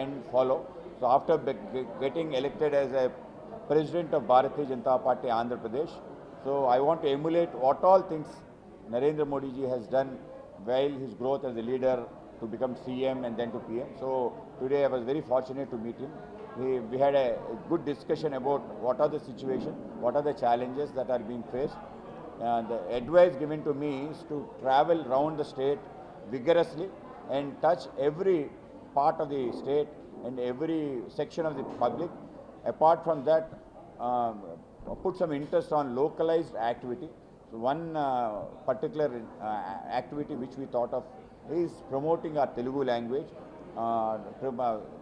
and follow. So after getting elected as a president of Bharatiya Janata Party Andhra Pradesh, so I want to emulate what all things Narendra Modi ji has done while his growth as a leader to become CM and then to PM. So today I was very fortunate to meet him. We had a good discussion about what are the situation, what are the challenges that are being faced. The advice given to me is to travel around the state vigorously and touch every part of the state and every section of the public. Apart from that, put some interest on localized activity. So one particular activity which we thought of is promoting our Telugu language.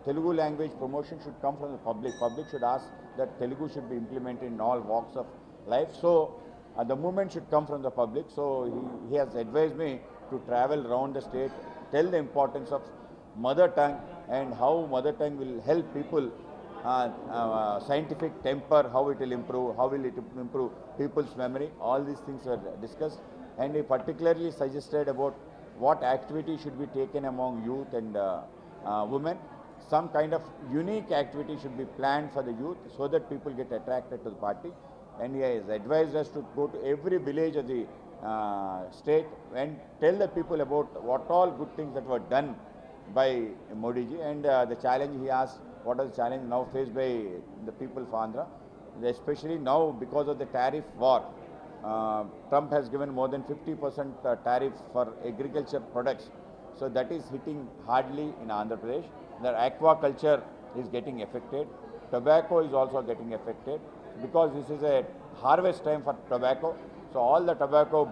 Telugu language promotion should come from the public. Public should ask that Telugu should be implemented in all walks of life. So the movement should come from the public. So he has advised me to travel around the state, tell the importance of mother tongue and how mother tongue will help people, scientific temper, how it will improve, how will it improve people's memory. All these things were discussed, and he particularly suggested about what activity should be taken among youth and women. Some kind of unique activity should be planned for the youth so that people get attracted to the party. And he has advised us to go to every village of the state and tell the people about what all good things that were done by Modi ji, and the challenge he asked, what is the challenge now faced by the people of Andhra, especially now because of the tariff war. Trump has given more than 50% tariff for agriculture products. So that is hitting hardly in Andhra Pradesh. The aquaculture is getting affected. Tobacco is also getting affected because this is a harvest time for tobacco. So all the tobacco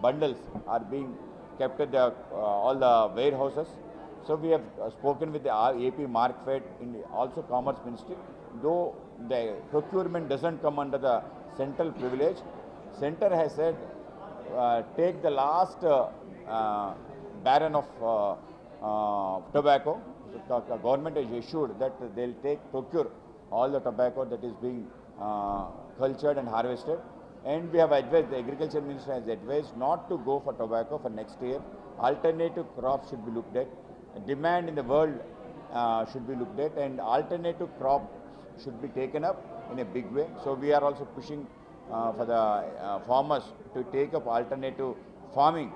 bundles are being kept at all the warehouses. So we have spoken with the AP Markfed in also Commerce Ministry. Though the procurement doesn't come under the central privilege, Center has said take the last barren of tobacco. The government has issued that they'll procure all the tobacco that is being cultured and harvested. And we have advised, the Agriculture Minister has advised not to go for tobacco for next year. Alternative crops should be looked at. Demand in the world should be looked at, and alternative crops should be taken up in a big way. So we are also pushing for the farmers to take up alternative farming,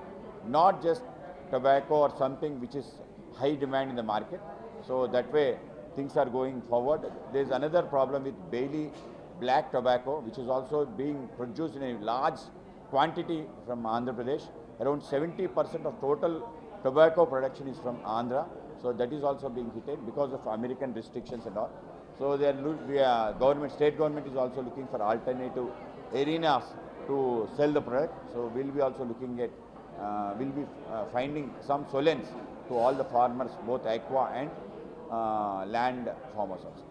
not just tobacco or something which is high demand in the market. So that way things are going forward. There is another problem with Bailey black tobacco, which is also being produced in a large quantity from Andhra Pradesh. Around 70% of total tobacco production is from Andhra. So that is also being hit because of American restrictions and all. So state government is also looking for alternative arenas to sell the product. So we'll be also looking at, finding some solutions to all the farmers, both aqua and land farmers also.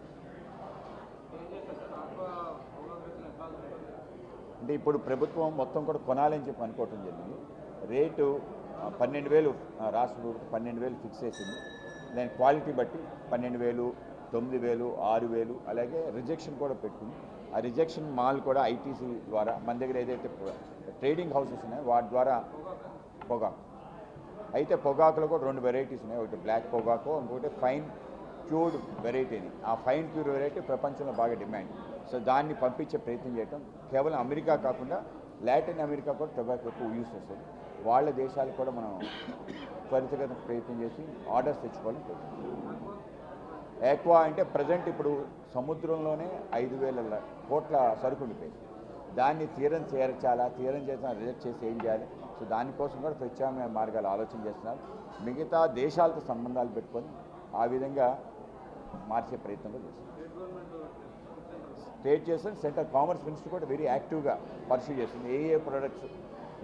అంటే ఇప్పుడు ప్రభుత్వం మొత్తం కూడా కొనాలని చెప్పి అనుకోవటం జరిగింది. Rate 12,000 రాష్ట్ర ప్రభుత్వం 12,000 ఫిక్స్ చేసింది. దాని క్వాలిటీ బట్టి 12,000, 9,000, 6,000 అలాగే రిజెక్షన్ కూడా పెట్టుకుంది. ఆ రిజెక్షన్ మాల్ కూడా ఐటీసీ ద్వారా మన దగ్గర ఏదైతే ట్రేడింగ్ హౌసెస్ ఉన్నాయో వాటి ద్వారా పొగాకు. అయితే పొగాకులో కూడా 2 వెరైటీస్ ఉన్నాయి. ఒకటి బ్లాక్ పొగాకు, ఇంకొకటి ఫైన్ క్యూర్డ్ వెరైటీ. ఆ ఫైన్ క్యూర్డ్ వెరైటీ ప్రపంచంలో బాగా డిమాండ్. సో దాన్ని పంపించే ప్రయత్నం చేయటం, కేవలం అమెరికా కాకుండా లాటిన్ అమెరికా కూడా టొబాకో ఎక్కువ యూస్ చేస్తుంది. వాళ్ళ దేశాలకు కూడా మనం త్వరితగతిన ప్రయత్నం చేసి ఆర్డర్స్ తెచ్చుకోవాలని ప్రయత్నం. ఎక్కువ అంటే ప్రజెంట్ ఇప్పుడు సముద్రంలోనే 5,000 కోట్ల సరుకు ఉండిపోయింది. దాన్ని తీరం చేర్చాలా, తీరం చేసిన రిజెక్ట్ చేసి ఏం చేయాలి. సో దానికోసం కూడా ప్రత్యామ్నాయ మార్గాలు ఆలోచన చేస్తున్నారు. మిగతా దేశాలతో సంబంధాలు పెట్టుకొని ఆ విధంగా మార్చే ప్రయత్నం కూడా చేస్తున్నారు. స్టేట్ చేస్తుంది, సెంట్రల్ కామర్స్ మినిస్టర్ కూడా వెరీ యాక్టివ్గా పర్సూ చేస్తుంది. ఏ ప్రొడక్ట్స్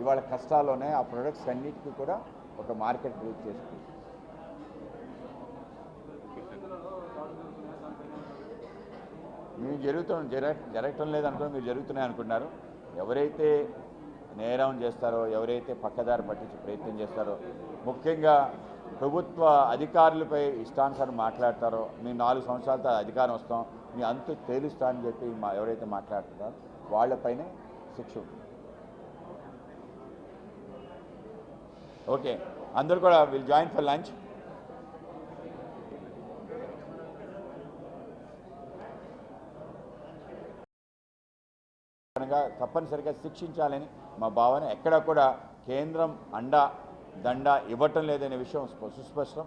ఇవాళ కష్టాలు ఉన్నాయి, ఆ ప్రొడక్ట్స్ అన్నిటికీ కూడా ఒక మార్కెట్ క్రియేట్ చేస్తుంది. మీరు జరగటం లేదనుకో, మీరు జరుగుతున్నాయి అనుకుంటున్నారు. ఎవరైతే నేరం చేస్తారో, ఎవరైతే పక్కదారి పట్టించే ప్రయత్నం చేస్తారో, ముఖ్యంగా ప్రభుత్వ అధికారులపై ఇష్టానుసారం మాట్లాడతారో, మేము 4 సంవత్సరాలతో అధికారం వస్తాం, మీ అంతు తేలుస్తా అని చెప్పి ఎవరైతే మాట్లాడుతున్నారో వాళ్ళపైనే శిక్ష ఉంటుంది. ఓకే, అందరూ కూడా విల్ జాయిన్ ఫర్ లంచ్. తప్పనిసరిగా శిక్షించాలని మా భావన. ఎక్కడా కూడా కేంద్రం దండ ఇవ్వటం లేదనే విషయం సుస్పష్టం.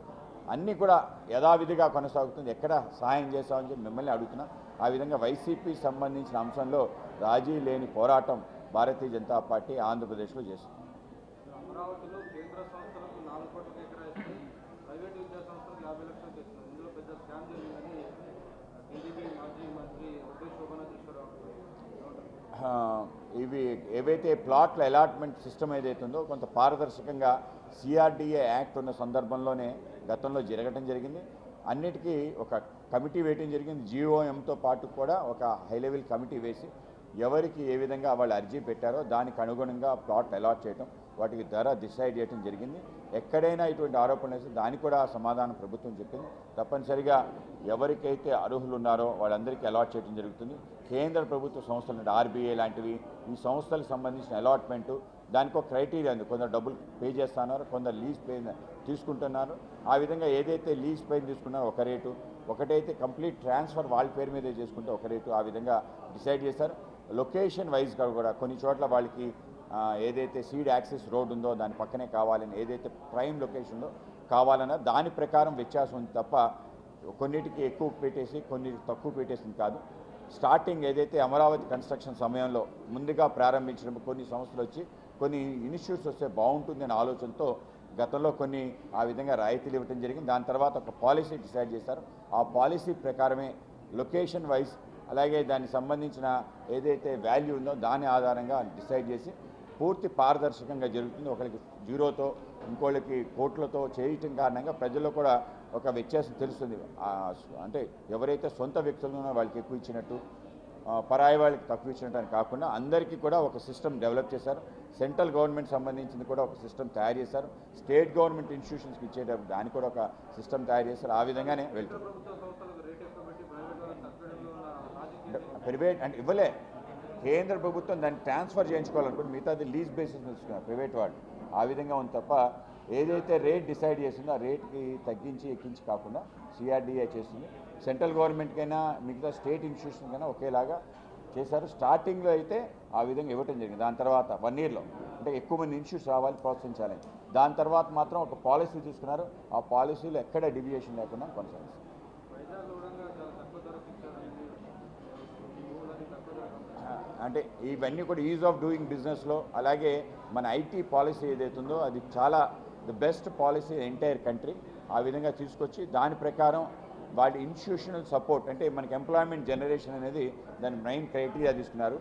అన్నీ కూడా యథావిధిగా కొనసాగుతుంది. ఎక్కడ సహాయం చేస్తామని చెప్పి మిమ్మల్ని అడుగుతున్నాం. ఆ విధంగా వైసీపీ సంబంధించిన అంశంలో రాజీ లేని పోరాటం భారతీయ జనతా పార్టీ ఆంధ్రప్రదేశ్లో చేస్తుంది. అమరావతిలో కేంద్ర సంస్థలకు 4 కోట్ల కేటాయిస్తే ప్రైవేట్ విద్యా సంస్థలకు 50 లక్షలు తెచ్చింది. ఇందులో పెద్ద స్కామ్ జరిగిందని టీడీపీ మాజీ మంత్రి ఒకే శోభన చూశారు. ఇవి ఏవైతే ప్లాట్ల అలాట్మెంట్ సిస్టమ్ ఏదైతుందో కొంత పారదర్శకంగా సిఆర్డీఏ యాక్ట్ ఉన్న సందర్భంలోనే గతంలో జరగటం జరిగింది. అన్నిటికీ ఒక కమిటీ వేయటం జరిగింది. జీఓఎంతో పాటు కూడా ఒక హై లెవెల్ కమిటీ వేసి ఎవరికి ఏ విధంగా వాళ్ళు అర్జీ పెట్టారో దానికి అనుగుణంగా ప్లాట్ అలాట్ చేయటం, వాటికి ధర డిసైడ్ చేయడం జరిగింది. ఎక్కడైనా ఇటువంటి ఆరోపణలు వేస్తే దానికి కూడా సమాధానం ప్రభుత్వం చెప్పింది. తప్పనిసరిగా ఎవరికైతే అర్హులు ఉన్నారో వాళ్ళందరికీ అలాట్ చేయడం జరుగుతుంది. కేంద్ర ప్రభుత్వ సంస్థలు ఆర్బీఐ లాంటివి ఈ సంస్థలకు సంబంధించిన అలాట్మెంటు దానికి ఒక క్రైటీరియా ఉంది. కొందరు డబ్బులు పే చేస్తున్నారు, కొందరు లీజ్ పే తీసుకుంటున్నారు. ఆ విధంగా ఏదైతే లీజ్ పే తీసుకున్నారో ఒక రేటు, ఒకటైతే కంప్లీట్ ట్రాన్స్ఫర్ వాళ్ళ పేరు మీదే చేసుకుంటే ఒక రేటు, ఆ విధంగా డిసైడ్ చేశారు. లొకేషన్ వైజ్గా కూడా కొన్ని చోట్ల వాళ్ళకి ఏదైతే సీడ్ యాక్సెస్ రోడ్ ఉందో దాని పక్కనే కావాలని, ఏదైతే ప్రైమ్ లొకేషన్లో కావాలన్నా దాని ప్రకారం వ్యత్యాసం ఉంది తప్ప కొన్నిటికి ఎక్కువ పెట్టేసి కొన్నిటికి తక్కువ పెట్టేసింది కాదు. స్టార్టింగ్ ఏదైతే అమరావతి కన్స్ట్రక్షన్ సమయంలో ముందుగా ప్రారంభించడం కొన్ని సంస్థలు వచ్చి కొన్ని ఇన్స్టిట్యూట్స్ వస్తే బాగుంటుంది అనే ఆలోచనతో గతంలో కొన్ని ఆ విధంగా రాయితీలు ఇవ్వడం జరిగింది. దాని తర్వాత ఒక పాలసీ డిసైడ్ చేశారు. ఆ పాలసీ ప్రకారమే లొకేషన్ వైజ్ అలాగే దానికి సంబంధించిన ఏదైతే వాల్యూ ఉందో దాని ఆధారంగా డిసైడ్ చేసి పూర్తి పారదర్శకంగా జరుగుతుంది. ఒకరికి జీరోతో ఇంకోళ్ళకి కోట్లతో చేయటం కారణంగా ప్రజల్లో కూడా ఒక వ్యత్యాసం తెలుస్తుంది. అంటే ఎవరైతే సొంత వ్యక్తులు ఉన్నారో వాళ్ళకి ఎక్కువ ఇచ్చినట్టు, పరాయి వాళ్ళకి తక్కువ ఇచ్చినట్టు అని కాకుండా అందరికీ కూడా ఒక సిస్టమ్ డెవలప్ చేశారు. సెంట్రల్ గవర్నమెంట్ సంబంధించింది కూడా ఒక సిస్టమ్ తయారు చేశారు. స్టేట్ గవర్నమెంట్ ఇన్స్టిట్యూషన్స్కి ఇచ్చేటప్పుడు దానికి కూడా ఒక సిస్టమ్ తయారు చేశారు. ఆ విధంగానే వెళ్తుంది. ప్రైవేట్ అంటే ఇవ్వలే, కేంద్ర ప్రభుత్వం దాన్ని ట్రాన్స్ఫర్ చేయించుకోవాలనుకుంటే మిగతాది లీజ్ బేసిస్ తీసుకున్నారు ప్రైవేట్ వాళ్ళు. ఆ విధంగా ఉంది తప్ప ఏదైతే రేట్ డిసైడ్ చేసిందో ఆ రేట్కి తగ్గించి ఎక్కించి కాకుండా సిఆర్డీఏ చేస్తుంది. సెంట్రల్ గవర్నమెంట్కైనా మిగతా స్టేట్ ఇన్స్టిట్యూషన్కైనా ఒకేలాగా చేశారు. స్టార్టింగ్లో అయితే ఆ విధంగా ఇవ్వటం జరిగింది. దాని తర్వాత 1 ఇయర్లో అంటే ఎక్కువ మంది ఇన్స్టిట్యూట్స్ రావాలి, ప్రోత్సహించాలని. దాని తర్వాత మాత్రం ఒక పాలసీ తీసుకున్నారు. ఆ పాలసీలో ఎక్కడ డివియేషన్ లేకుండా కొనసాగిస్తారు. అంటే ఇవన్నీ కూడా ఈజ్ ఆఫ్ డూయింగ్ బిజినెస్లో అలాగే మన ఐటీ పాలసీ ఏదైతుందో అది చాలా the best policy entire country. ఆ విధంగా తీసుకొచ్చి దాని ప్రకారం వాటి ఇన్స్టిట్యూషనల్ సపోర్ట్ అంటే మనకి ఎంప్లాయ్మెంట్ జనరేషన్ అనేది దాని మెయిన్ క్రైటీరియా తీసుకున్నారు.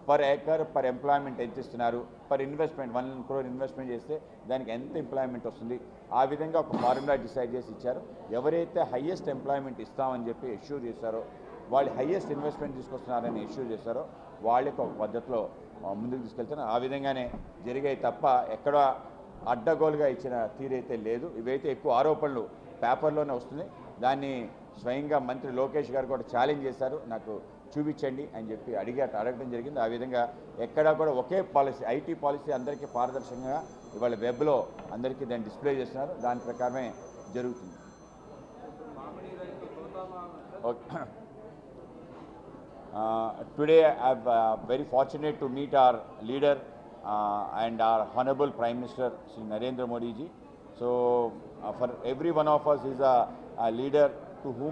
పర్ ఏకర్ పర్ ఎంప్లాయ్మెంట్ ఎంత ఇస్తున్నారు, పర్ ఇన్వెస్ట్మెంట్ 1 crore ఇన్వెస్ట్మెంట్ చేస్తే దానికి ఎంత ఎంప్లాయ్మెంట్ వస్తుంది, ఆ విధంగా ఒక ఫార్ములా డిసైడ్ చేసి ఇచ్చారు. ఎవరైతే హయ్యెస్ట్ ఎంప్లాయ్మెంట్ ఇస్తామని చెప్పి ఎష్యూర్ చేశారో, వాళ్ళు హయ్యెస్ట్ ఇన్వెస్ట్మెంట్ తీసుకొస్తున్నారని ఎష్యూర్ చేశారో వాళ్ళకి ఒక పద్ధతిలో ముందుకు తీసుకెళ్తున్నారు. ఆ విధంగానే జరిగాయి తప్ప ఎక్కడ అడ్డగోలుగా ఇచ్చిన తీరైతే లేదు. ఇవైతే ఎక్కువ ఆరోపణలు పేపర్లోనే వస్తుంది. దాన్ని స్వయంగా మంత్రి లోకేష్ గారు కూడా ఛాలెంజ్ చేశారు, నాకు చూపించండి అని చెప్పి అడగడం జరిగింది. ఆ విధంగా ఎక్కడా కూడా ఒకే పాలసీ, ఐటీ పాలసీ అందరికీ పారదర్శకంగా ఇవాళ వెబ్లో అందరికీ దాన్ని డిస్ప్లే చేస్తున్నారు. దాని ప్రకారమే జరుగుతుంది. Today I'm very fortunate to meet our leader and our Honorable Prime Minister Shri Narendra Modi ji. So for every one of us is a leader to whom